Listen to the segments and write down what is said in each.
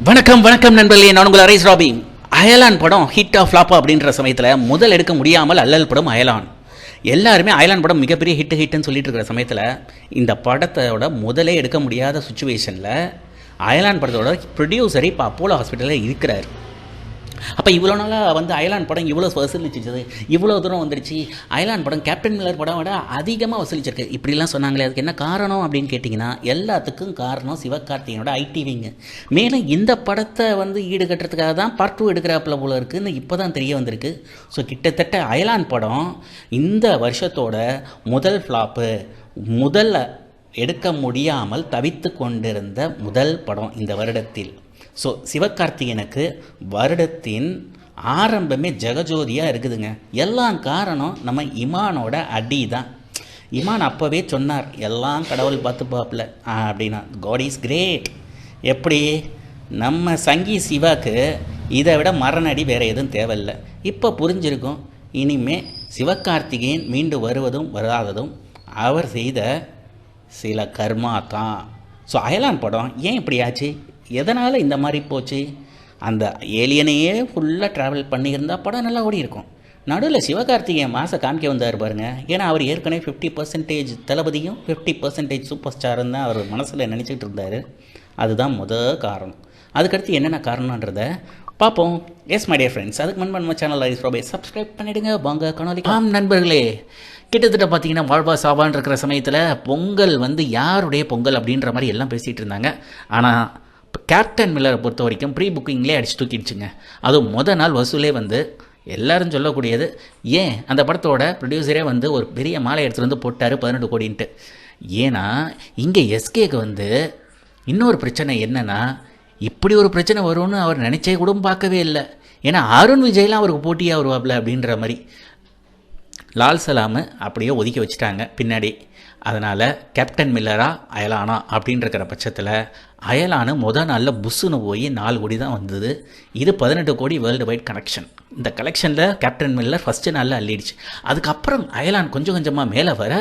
வணக்கம் வணக்கம் நண்பர்களே, நான் உங்கள் அரைஸ் ராபி. அயலான் படம் ஹிட்டா ஃப்ளாப்பா அப்படின்ற சமயத்தில் முதல் எடுக்க முடியாமல் அல்லல் படம் அயலான். எல்லாருமே அயலான் படம் மிகப்பெரிய ஹிட்டுன்னு சொல்லிட்டு இருக்கிற சமயத்தில் இந்த படத்தோட முதலே எடுக்க முடியாத சுச்சுவேஷனில் அயலான் படத்தோட ப்ரொடியூசரை இப்போ அப்போலோ ஹாஸ்பிட்டலில் இருக்கிறார். அப்போ இவ்வளோ நாளாக அயலான் படம் இவ்வளோ வசூலிச்சிச்சது, இவ்வளோ தூரம் வந்துடுச்சு, அயலான் படம் கேப்டன் மில்லர் படம் விட அதிகமாக வசூலிச்சிருக்கு இப்படிலாம் சொன்னாங்களே, அதுக்கு என்ன காரணம் அப்படின்னு கேட்டிங்கன்னா, எல்லாத்துக்கும் காரணம் சிவகார்த்திகேயனோட ஐடிவிங்க. மேலும் இந்த படத்தை ஈடுகட்டுறதுக்காக தான் பார்ட் 2 எடுக்கிறாப்புல போல இருக்குதுன்னு இப்போ தான் தெரிய வந்திருக்கு. ஸோ கிட்டத்தட்ட அயலான் படம் இந்த வருஷத்தோட முதல் ஃப்ளாப்பு, முதல்ல எடுக்க முடியாமல் தவித்து கொண்டிருந்த முதல் படம் இந்த வருடத்தில். ஸோ சிவகார்த்திகேயனுக்கு வருடத்தின் ஆரம்பமே ஜெகஜோதியாக இருக்குதுங்க. எல்லாம் காரணம் நம்ம இமானோட அடி தான். இமான் அப்போவே சொன்னார், எல்லாம் கடவுள் பார்த்துப்பாப்புல அப்படின்னா. God is great. எப்படி நம்ம சங்கி சிவாக்கு இதை விட மரணடி வேறு எதுவும் தேவையில்லை. இப்போ புரிஞ்சிருக்கும். இனிமே சிவகார்த்திகேயன் மீண்டு வருவதும் வராததும் அவர் செய்த சில கர்மா தான். ஸோ அயலான் படம் ஏன் இப்படி ஆச்சு, எதனால் இந்த மாதிரி போச்சு? அந்த ஏலியனையே ஃபுல்லாக ட்ராவல் பண்ணியிருந்தால் படம் நல்லா ஓடி இருக்கும். நடுவில் சிவகார்த்திகேயன் மாதம் காமிக்க வந்தார் பாருங்க. ஏன்னா அவர் ஏற்கனவே 50% தளபதியும் 50% சூப்பர் ஸ்டாரும் தான் அவர் மனசில் நினச்சிக்கிட்டு இருந்தார். அதுதான் காரணம். அதுக்கடுத்து என்னென்ன காரணன்றதை பார்ப்போம். எஸ் மை டியர் ஃப்ரெண்ட்ஸ், அதுக்கு முன்பு நம்ம சேனல் ஐஸ் ப்ரோபை சப்ஸ்கிரைப் பண்ணிவிடுங்க. வாங்க காணொலி. நண்பர்களே, கிட்டத்தட்ட பார்த்தீங்கன்னா வாழ்வா சாவான் இருக்கிற சமயத்தில் பொங்கல் யாருடைய பொங்கல் அப்படின்ற மாதிரி எல்லாம் பேசிகிட்டு இருந்தாங்க. ஆனால் கேப்டன் மில்லரை பொறுத்த வரைக்கும் ப்ரீ புக்கிங்லேயே அடிச்சு தூக்கிடுச்சுங்க. அதுவும் நாள் வசூலே எல்லாரும் சொல்லக்கூடியது. ஏன் அந்த படத்தோட ப்ரொடியூசரே ஒரு பெரிய மாலை எடுத்துகிட்டு போட்டார் 18 கோடின்ட்டு. ஏன்னா இங்கே எஸ்கேக்கு இன்னொரு பிரச்சனை என்னென்னா, இப்படி ஒரு பிரச்சனை வரும்னு அவர் நினச்சே கூட பார்க்கவே இல்லை. ஏன்னா அருண் விஜய்லாம் அவருக்கு போட்டியாக வருவாப்ல அப்படின்ற மாதிரி லால் சலாமு அப்படியே ஒதுக்கி வச்சுட்டாங்க பின்னாடி. அதனால் கேப்டன் மில்லரா அயலானா அப்படின்ற பட்சத்தில் அயலானு நாளில் புஷ்ஷுன்னு போய் 4 கோடி தான் வந்தது. இது 18 கோடி வேர்ல்டு வைட் கனெக்ஷன். இந்த கலெக்ஷனில் கேப்டன் மில்லர் ஃபஸ்ட்டு நாளில் அள்ளிடுச்சு. அதுக்கப்புறம் அயலான் கொஞ்சம் கொஞ்சமாக மேலே வர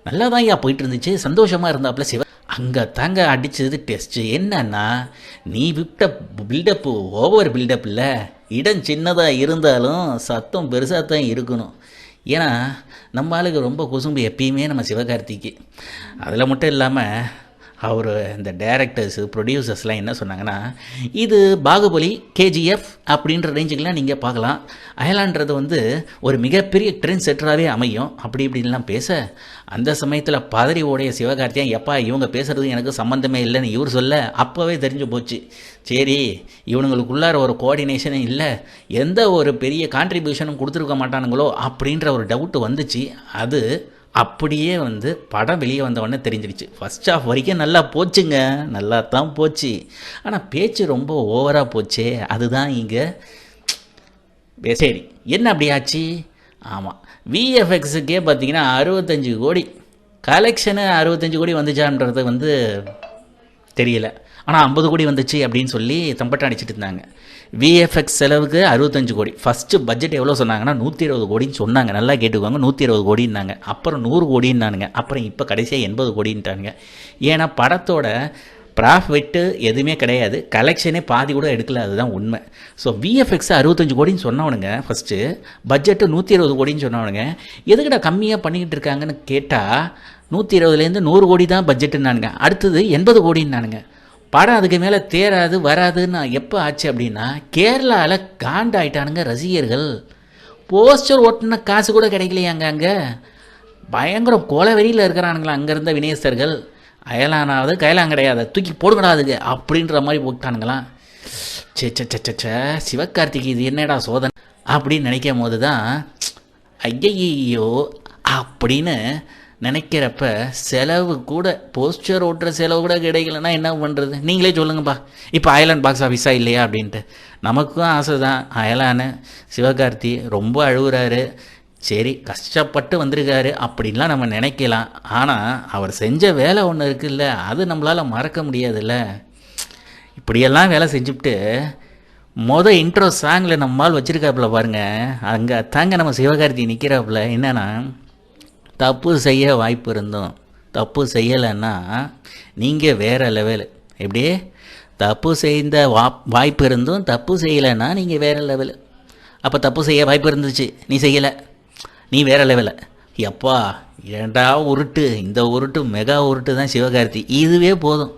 நல்லா தான் போயிட்டு இருந்துச்சு, சந்தோஷமாக இருந்தாப்புல சிவ. அங்கே தாங்க அடித்தது டெஸ்ட்டு. என்னன்னா, நீ விட்ட பில்டப்பு ஓவர் பில்டப் இல்லை, இடம் சின்னதாக இருந்தாலும் சத்தம் பெருசாக தான் இருக்கணும். ஏன்னா நம்ம ஆளுக்கு ரொம்ப குசும்பு எப்பயுமே நம்ம சிவகார்த்திக்கு. அதில் மட்டும் இல்லாமல் அவர் இந்த டைரக்டர்ஸு ப்ரொடியூசர்ஸ்லாம் என்ன சொன்னாங்கன்னா, இது பாகுபலி கேஜிஎஃப் அப்படின்ற ரேஞ்சுக்கெலாம் நீங்கள் பார்க்கலாம், அயலான்றது ஒரு மிகப்பெரிய ட்ரெண்ட் செட்டராகவே அமையும் அப்படி இப்படின்லாம் பேச, அந்த சமயத்தில் பதறி ஓடைய சிவகார்த்திகேயன், எப்பா இவங்க பேசுகிறது எனக்கு சம்மந்தமே இல்லைன்னு இவர் சொல்ல அப்போவே தெரிஞ்சு போச்சு. சரி, இவனுங்களுக்குள்ளார ஒரு கோஆர்டினேஷனும் இல்லை, எந்த ஒரு பெரிய கான்ட்ரிபியூஷனும் கொடுத்துருக்க மாட்டானுங்களோ அப்படின்ற ஒரு டவுட்டு வந்துச்சு. அது அப்படியே படம் வெளியே வந்தவொடனே தெரிஞ்சிடுச்சு. ஃபஸ்ட் ஹாஃப் வரைக்கும் நல்லா போச்சுங்க, நல்லா தான் போச்சு. ஆனால் பேச்சு ரொம்ப ஓவராக போச்சே, அதுதான் இங்கே. சரி, என்ன அப்படி ஆச்சு? ஆமாம், விஎஃப்எக்ஸுக்கே பார்த்தீங்கன்னா 65 கோடி கலெக்ஷனு. 65 கோடி வந்துச்சான்றது தெரியல. ஆனால் 50 கோடி வந்துச்சு அப்படின்னு சொல்லி தம்பட்டம் அடிச்சுட்டு இருந்தாங்க. விஎஃப்எக்ஸ் செலவுக்கு 65 கோடி. ஃபஸ்ட்டு பட்ஜெட் எவ்வளோ சொன்னாங்கன்னா 120 கோடின்னு சொன்னாங்க. நல்லா கேட்டுக்குவாங்க, 120 கோடின்னாங்க. அப்புறம் 100 கோடின்னானுங்க. அப்புறம் இப்போ கடைசியாக 80 கோடின்ட்டானுங்க. ஏன்னா படத்தோட ப்ராஃபிட்டு எதுவுமே கிடையாது, கலெக்ஷனே பாதி கூட எடுக்கல, அதுதான் உண்மை. ஸோ விஎஃப்எக்ஸ் 65 கோடின்னு சொன்னவனுங்க ஃபஸ்ட்டு, பட்ஜெட்டு 120 கோடின்னு சொன்னவனுங்க. எதுக்கிட்ட கம்மியாக பண்ணிக்கிட்டு இருக்காங்கன்னு கேட்டால் 120லேருந்து 100 கோடி தான் பட்ஜெட்டுன்னானுங்க. அடுத்தது 80 கோடின்னானுங்க. படம் அதுக்கு மேலே தேராது வராதுன்னு எப்போ ஆச்சு அப்படின்னா, கேரளாவில் காண்டாயிட்டானுங்க ரசிகர்கள். போஸ்டர் ஓட்டுன காசு கூட கிடைக்கலையாங்க. அங்கே பயங்கர கொலவெறியில் இருக்கிறானுங்களா அங்கே இருந்த வினேசர்கள். அயலானாவது கையலாம் கிடையாது, தூக்கி போடுங்கடாதுங்க அப்படின்ற மாதிரி போட்டானுங்களாம். சே சிவகார்த்திகை இது என்னடா சோதனை அப்படின்னு நினைக்கும் போது தான் ஐயையோ அப்படின்னு நினைக்கிறப்ப செலவு கூட, போஸ்டர் ஓட்டுற செலவு கூட கிடைக்கலன்னா என்ன பண்ணுறது நீங்களே சொல்லுங்கப்பா. இப்போ அயலான் பாக்ஸ் ஆஃபீஸாக இல்லையா அப்படின்ட்டு நமக்கும் ஆசை தான். அயலான்னு சிவகார்த்தி ரொம்ப அழுகுறாரு. சரி, கஷ்டப்பட்டு வந்திருக்காரு அப்படின்லாம் நம்ம நினைக்கலாம். ஆனால் அவர் செஞ்ச வேலை ஒன்று இருக்குல்ல, அது நம்மளால் மறக்க முடியாதுல்ல. இப்படியெல்லாம் வேலை செஞ்சுவிட்டு இன்ட்ரோ சாங்கில் நம்மால் வச்சுருக்காப்புல பாருங்கள். அங்கே தாங்க நம்ம சிவகார்த்தி நிற்கிறாப்புல. என்னென்னா, தப்பு செய்ய வாய்ப்பு இருந்தோம், தப்பு செய்யலைன்னா நீங்கள் வேறு லெவலு. எப்படியே தப்பு செய்த வாய்ப்பு இருந்தும் தப்பு செய்யலைன்னா நீங்கள் வேறு லெவலு. அப்போ தப்பு செய்ய வாய்ப்பு இருந்துச்சு, நீ செய்யலை, நீ வேறு லெவலு. எப்பா ஏண்டா உருட்டு, இந்த உருட்டு மெகா உருட்டு தான் சிவகார்த்தி. இதுவே போதும்.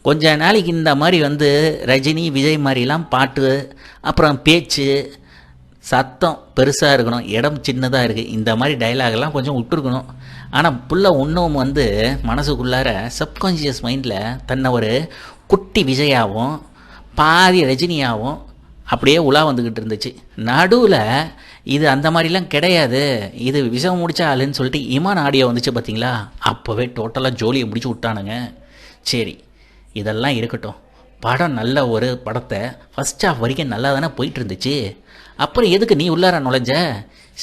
கொஞ்ச நாளைக்கு இந்த மாதிரி ரஜினி விஜய் மாதிரிலாம் பாட்டு, அப்புறம் பேச்சு, சத்தம் பெருசாக இருக்கணும், இடம் சின்னதாக இருக்குது, இந்த மாதிரி டைலாக்லாம் கொஞ்சம் விட்டுருக்கணும். ஆனால் புள்ள இன்னும் மனசுக்குள்ளார சப்கான்ஷியஸ் மைண்டில் தன்னை ஒரு குட்டி விஜயாவும் பாதி ரஜினியாகவும் அப்படியே உலா வந்துக்கிட்டு இருந்துச்சு. நடுவில் இது அந்த மாதிரிலாம் கிடையாது, இது விஷம் முடிச்ச ஆளுன்னு சொல்லிட்டு இமான் ஆடியோ வந்துச்சு பார்த்தீங்களா, அப்போவே டோட்டலாக ஜோலியை முடிச்சு விட்டானுங்க. சரி, இதெல்லாம் இருக்கட்டும். படம் நல்ல ஒரு படத்தை ஃபஸ்ட் ஹாஃப் வரைக்கும் நல்லா தானே போயிட்டு இருந்துச்சு. அப்புறம் எதுக்கு நீ உள்ளார நுழைஞ்ச?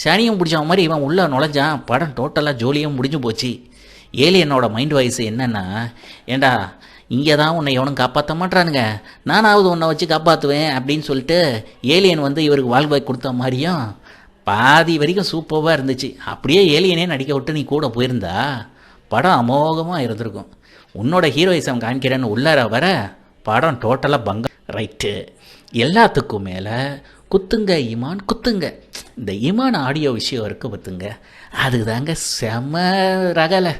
சனியும் பிடிச்ச மாதிரி இவன் உள்ளே நுழைஞ்சான். படம் டோட்டலாக ஜோலியும் முடிஞ்சு போச்சு. ஏலியனோட மைண்ட் வாய்ஸ் என்னென்னா, ஏண்டா இங்கே தான் உன்னை எவனும் காப்பாற்ற மாட்டானுங்க, நானாவது உன்னை வச்சு காப்பாற்றுவேன் அப்படின்னு சொல்லிட்டு ஏலியன் இவருக்கு வால்பாய் கொடுத்த மாதிரியும் பாதி வரைக்கும் சூப்பராக இருந்துச்சு. அப்படியே ஏலியனே நடிக்க விட்டு நீ கூட போயிருந்தா படம் அமோகமாக இருந்திருக்கும். உன்னோட ஹீரோயிசம் காமிக்கிறேன்னு உள்ளார வர படம் டோட்டலாக பங்க. ரைட்டு, எல்லாத்துக்கும் மேலே குத்துங்க ஈமான் குத்துங்க. இந்த ஈமான் ஆடியோ விஷயம் இருக்குது பார்த்துங்க, அதுக்கு தாங்க செம ரகலை.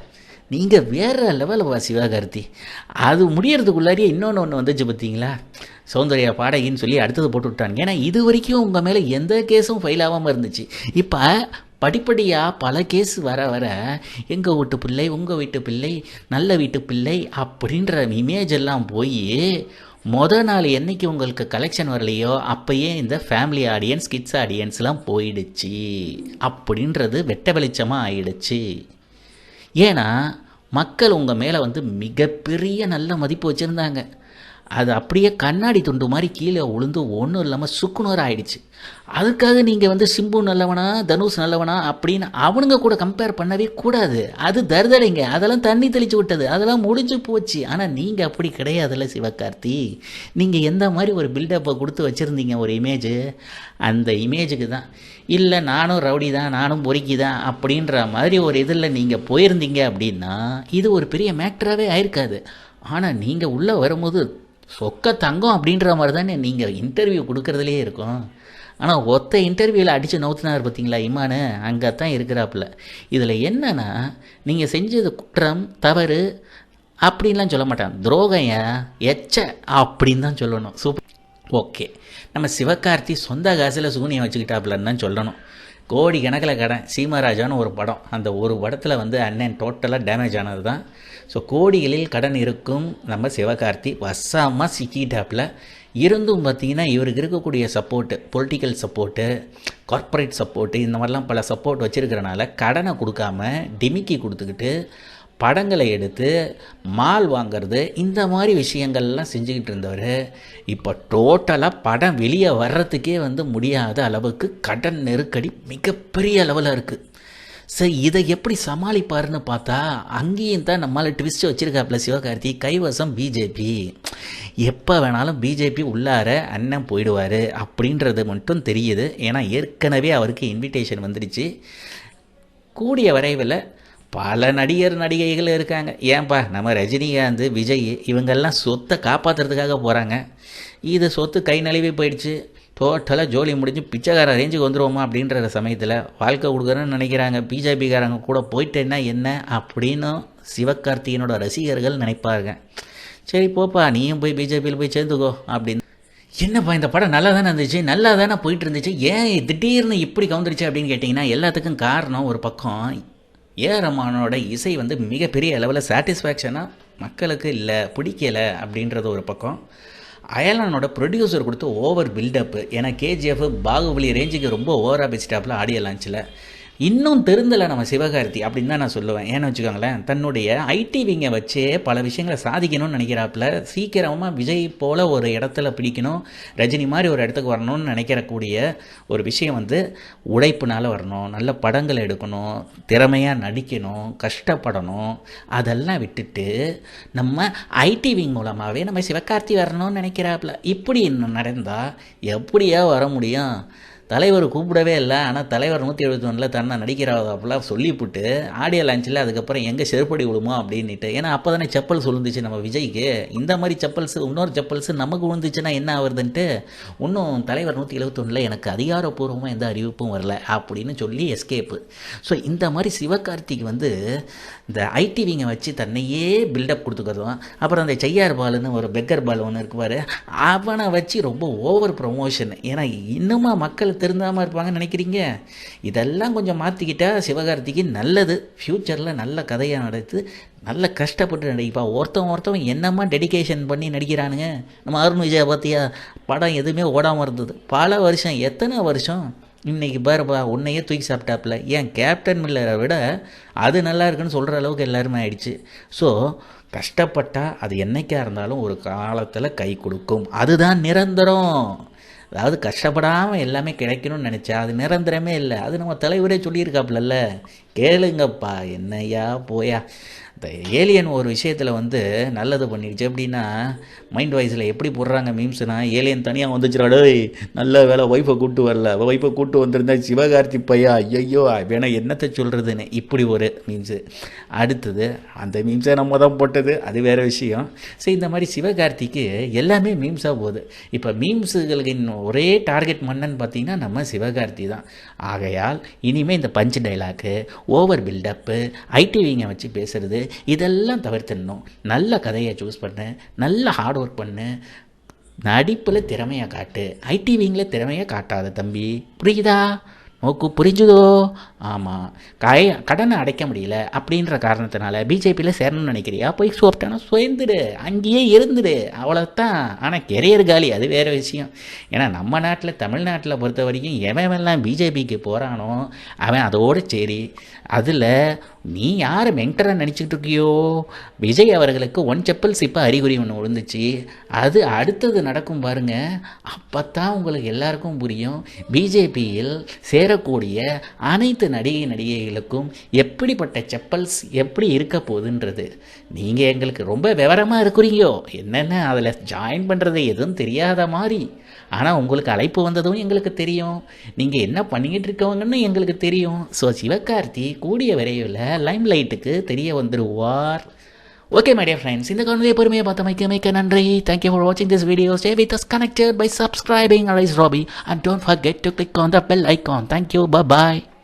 நீங்கள் வேறு லெவலில் சிவகார்த்தி. அது முடியறதுக்குள்ளாரியே இன்னொன்று வந்துச்சு பார்த்தீங்களா, சௌந்தர்யா பாடகின்னு சொல்லி அடுத்தது போட்டு விட்டாங்க. ஏன்னா இது வரைக்கும் உங்கள் மேலே எந்த கேஸும் ஃபைல் ஆகாமல் இருந்துச்சு. இப்போ படிப்படியாக பல கேஸ் வர வர எங்கள் வீட்டு பிள்ளை, உங்கள் வீட்டு பிள்ளை, நல்ல வீட்டு பிள்ளை அப்படின்ற இமேஜ் எல்லாம் போய் நாள் என்றைக்கு உங்களுக்கு கலெக்ஷன் வரலையோ அப்போயே இந்த ஃபேமிலி ஆடியன்ஸ், கிட்ஸ் ஆடியன்ஸ்லாம் போயிடுச்சு அப்படின்றது வெட்ட வெளிச்சமாக ஆயிடுச்சு. ஏன்னா மக்கள் உங்கள் மேலே மிகப்பெரிய நல்ல மதிப்பு வச்சுருந்தாங்க. அது அப்படியே கண்ணாடி துண்டு மாதிரி கீழே உளுந்து ஒன்றும் இல்லாமல் சுக்குநூறு ஆயிடுச்சு. அதுக்காக நீங்கள் சிம்பு நல்லவனா, தனுஷ் நல்லவனா அப்படின்னு அவனுங்க கூட கம்பேர் பண்ணவே கூடாது. அது தருதலைங்க, அதெல்லாம் தண்ணி தெளித்து விட்டது, அதெல்லாம் முடிஞ்சு போச்சு. ஆனால் நீங்கள் அப்படி கிடையாதுல்ல சிவகார்த்தி. நீங்கள் எந்த மாதிரி ஒரு பில்டப்பை கொடுத்து வச்சுருந்தீங்க ஒரு இமேஜு, அந்த இமேஜுக்கு தான் இல்லை நானும் ரவுடி தான், நானும் பொறுக்கி தான் அப்படின்ற மாதிரி ஒரு இதில் நீங்கள் போயிருந்தீங்க அப்படின்னா இது ஒரு பெரிய மேக்டராகவே ஆயிருக்காது. ஆனால் நீங்கள் உள்ளே வரும்போது சொக்க தங்கம் அப்படின்ற மாதிரி தானே நீங்கள் இன்டர்வியூ கொடுக்குறதுலே இருக்கும். ஆனால் ஒத்த இன்டர்வியூவில் அடித்து நவுத்துனார் பார்த்தீங்களா இமானு, அங்கே தான் இருக்கிறாப்புல. இதில் என்னென்னா, நீங்கள் செஞ்சது குற்றம் தவறு அப்படின்லாம் சொல்ல மாட்டான், துரோகம் எச்ச அப்படின்னு தான் சொல்லணும். சூப்பர். ஓகே, நம்ம சிவகார்த்தி சொந்த காசில் சூனியம் வச்சுக்கிட்டாப்புலன்னு தான் சொல்லணும். கோடி கணக்கில் கடன். சீமராஜான்னு ஒரு படம், அந்த ஒரு படத்தில் அண்ணன் டோட்டலாக டேமேஜ் ஆனது தான். ஸோ கோடிகளில் கடன் இருக்கும் நம்ம சிவகார்த்தி வசமாக சிக்கிட்டாப்பில். இருந்தும் பார்த்திங்கன்னா இவருக்கு இருக்கக்கூடிய support, political support, corporate support, இந்த மாதிரிலாம் பல சப்போர்ட் வச்சுருக்கிறனால கடனை கொடுக்காம டிமிக்கி கொடுத்துக்கிட்டு படங்களை எடுத்து மால் வாங்கிறது, இந்த மாதிரி விஷயங்கள்லாம் செஞ்சுக்கிட்டு இருந்தவர் இப்போ டோட்டலாக படம் வெளியே வர்றதுக்கே முடியாத அளவுக்கு கடன் நெருக்கடி மிகப்பெரிய அளவில் இருக்குது. சரி, இதை எப்படி சமாளிப்பாருன்னு பார்த்தா அங்கேயும் தான் நம்மளால் ட்விஸ்ட் வச்சுருக்காப்புல சிவகார்த்தி. கைவசம் பிஜேபி, எப்போ வேணாலும் பிஜேபி உள்ளார அண்ணன் போயிடுவார் அப்படின்றது மட்டும் தெரியுது. ஏன்னா ஏற்கனவே அவருக்கு இன்விடேஷன் வந்துடுச்சு. கூடிய விரைவில் பல நடிகைகள் இருக்காங்க. ஏன்பா நம்ம ரஜினிகாந்த், விஜய் இவங்கெல்லாம் சொத்தை காப்பாற்றுறதுக்காக போகிறாங்க. இது சொத்து கை நழுவி போயிடுச்சு, டோட்டலாக ஜோலி முடிஞ்சு பிச்சைக்கார ரேஞ்சுக்கு வந்துடுவோமா அப்படின்ற சமயத்தில் வாழ்க்கை கொடுக்குறேன்னு நினைக்கிறாங்க. பிஜேபிக்காரங்க கூட போயிட்டேன்னா என்ன அப்படின்னு சிவகார்த்திகனோட ரசிகர்கள் நினைப்பாருங்க. சரி போப்பா, நீயும் போய் பிஜேபியில் போய் சேர்ந்துக்கோ அப்படின்னு. என்னப்பா இந்த படம் நல்லா தானே இருந்துச்சு, நல்லா தானே போயிட்டு இருந்துச்சு, ஏன் திடீர்னு இப்படி கவுந்துருச்சு அப்படின்னு கேட்டிங்கன்னா, எல்லாத்துக்கும் காரணம் ஒரு பக்கம் ஏஆர் ரஹ்மானோட இசை மிகப்பெரிய அளவில் சாட்டிஸ்ஃபேக்ஷனாக மக்களுக்கு இல்லை, பிடிக்கலை அப்படின்றது ஒரு பக்கம். அயலானோட ப்ரொடியூசர் கொடுத்து ஓவர் பில்டப்பு. ஏன்னா கேஜிஎஃப் பாகுபலி ரேஞ்சுக்கு ரொம்ப ஓவராக பேசிட்டாப்புல ஆடியோ லான்ச்சில். இன்னும் தெரிந்தலை நம்ம சிவகார்த்தி அப்படின்னு தான் நான் சொல்லுவேன். ஏன்னு வச்சுக்கோங்களேன், தன்னுடைய ஐடி விங்கை வச்சே பல விஷயங்களை சாதிக்கணும்னு நினைக்கிறாப்புல. சீக்கிரமாக விஜய் போல் ஒரு இடத்துல பிடிக்கணும், ரஜினி மாதிரி ஒரு இடத்துக்கு வரணும்னு நினைக்கிறக்கூடிய ஒரு விஷயம் உழைப்புனால் வரணும், நல்ல படங்கள் எடுக்கணும், திறமையாக நடிக்கணும், கஷ்டப்படணும். அதெல்லாம் விட்டுட்டு நம்ம ஐடி விங் மூலமாகவே நம்ம சிவகார்த்தி வரணும்னு நினைக்கிறாப்புல. இப்படி இன்னும் நடந்தால் எப்படியா வர முடியும்? தலைவர் கூப்பிடவே இல்லை. ஆனால் தலைவர் 171 தன்னை நடிக்கிறாப்பெல்லாம் சொல்லிவிட்டு ஆடியோ லான்ச்சில் அதுக்கப்புறம் எங்கே செருப்படி விழுமோ அப்படின்ட்டு. ஏன்னா அப்போ தானே செப்பல்ஸ் விழுந்துச்சு நம்ம விஜய்க்கு. இந்த மாதிரி செப்பல்ஸ் இன்னொரு செப்பல்ஸ் நமக்கு விழுந்துச்சுன்னா என்ன ஆகுதுன்ட்டு இன்னும் தலைவர் 171 எனக்கு அதிகாரப்பூர்வமாக எந்த அறிவிப்பும் வரல அப்படின்னு சொல்லி எஸ்கேப்பு. ஸோ இந்த மாதிரி சிவகார்த்திக் வந்து இந்த ஐடிவிங்க வச்சு தன்னையே பில்டப் கொடுத்துக்கிறதும், அப்புறம் அந்த செய்யார் பாலுன்னு ஒரு பெக்கர் பால் ஒன்று இருக்குவார், அவனை வச்சு ரொம்ப ஓவர் ப்ரொமோஷன். ஏன்னா இன்னுமா மக்கள் திருந்தாமல் இருப்பாங்கன்னு நினைக்கிறீங்க? இதெல்லாம் கொஞ்சம் மாற்றிக்கிட்டா சிவகார்த்திக்கு நல்லது. ஃப்யூச்சரில் நல்ல கதையாக நடத்து, நல்ல கஷ்டப்பட்டு நடிப்பா. ஒருத்தவன் என்னம்மா டெடிகேஷன் பண்ணி நடிக்கிறானுங்க. நம்ம அருண் விஜய் பார்த்தியா, படம் எதுவுமே ஓடாமல் இருந்தது பல வருஷம். எத்தனை வருஷம்? இன்றைக்கி பாருப்பா உன்னையே தூக்கி சாப்பிட்டாப்புல. ஏன் கேப்டன் மில்லரை விட அது நல்லா இருக்குன்னு சொல்கிற அளவுக்கு எல்லாருமே ஆயிடுச்சு. ஸோ கஷ்டப்பட்டால் அது என்றைக்காக இருந்தாலும் ஒரு காலத்தில் கை கொடுக்கும். அதுதான் நிரந்தரம். அதாவது கஷ்டப்படாமல் எல்லாமே கிடைக்கணும்னு நினச்சா அது நிரந்தரமே இல்லை. அது நம்ம தலைவரே சொல்லியிருக்காப்புல, கேளுங்கப்பா என்னையா போயா. இந்த ஏலியன் ஒரு விஷயத்தில் வந்து நல்லது பண்ணிடுச்சு. எப்படின்னா மைண்ட் வாய்ஸில் எப்படி போடுறாங்க மீம்ஸ்னா, ஏலியன் தனியாக வந்துச்சுடா, நல்ல வேலை ஒய்ஃபை கூப்பிட்டு வரல, ஒய்ஃபை கூப்பிட்டு வந்திருந்தா சிவகார்த்தி பையா ஐயோ வேணா என்னத்தை சொல்கிறதுன்னு இப்படி ஒரு மீம்ஸு. அடுத்தது அந்த மீம்ஸை நம்ம தான் போட்டது, அது வேறு விஷயம். ஸோ இந்த மாதிரி சிவகார்த்திக்கு எல்லாமே மீம்ஸாக போகுது. இப்போ மீம்ஸுகளுக்கு ஒரே டார்கெட் மன்னன்னு பார்த்தீங்கன்னா நம்ம சிவகார்த்தி தான். ஆகையால் இனிமேல் இந்த பஞ்ச் டைலாக்கு, ஓவர் பில்டப்பு, ஐடிவிங்க வச்சு பேசுகிறது இதெல்லாம் தவிர்த்துடணும். நல்ல கதையை சூஸ் பண்ணு, நல்ல ஹார்ட் ஒர்க் பண்ணு, நடிப்பில் திறமையை காட்டு, ஐடிவிங்கில் திறமையை காட்டாத தம்பி. புரியுதா? நோக்கு புரிஞ்சுதோ? ஆமாம், கடனை அடைக்க முடியல அப்படின்ற காரணத்தினால பிஜேபியில் சேரணும்னு நினைக்கிறியா? போய் சோப்டானா சேர்ந்துடு, அங்கேயே இருந்துடு, அவ்வளோதான். ஆனால் கெரியர் காலி, அது வேறு விஷயம். ஏன்னா நம்ம நாட்டில் தமிழ்நாட்டில் பொறுத்த வரைக்கும் எவன்லாம் பிஜேபிக்கு போகிறானோ அவன் அதோடு சரி. அதில் நீ யார் மென்டராக நினச்சிக்கிட்டு இருக்கியோ? விஜய் அவர்களுக்கு 1 செப்பல்ஸ் இப்போ அறிகுறி ஒன்று விழுந்துச்சு. அது அடுத்தது நடக்கும் பாருங்க, அப்போ தான் உங்களுக்கு எல்லாருக்கும் புரியும் பிஜேபியில் சேரக்கூடிய அனைத்து நடிகைகளுக்கும் எப்படிப்பட்ட செப்பல்ஸ் எப்படி இருக்க போகுதுன்றது. நீங்கள் எங்களுக்கு ரொம்ப விவரமாக இருக்கிறீங்கோ, என்னென்ன அதில் ஜாயின் பண்ணுறது எதுவும் தெரியாத மாதிரி. ஆனால் உங்களுக்கு அழைப்பு வந்ததும் எங்களுக்கு தெரியும், நீங்கள் என்ன பண்ணிக்கிட்டு இருக்கவங்கன்னு எங்களுக்கு தெரியும். ஸோ சிவகார்த்தி கூடிய விரைவில் லைம் லைட்டுக்கு தெரிய வந்துடுவார். ஓகே மை டியர் ஃப்ரெண்ட்ஸ், இந்த காணொலியை பொறுமையை பார்த்த மிக்க நன்றி. தேங்க்யூ ஃபார் வாட்சிங் this video. Stay with us connected by subscribing Arise Robbie and don't forget to click on the bell icon. Thank you. Bye bye.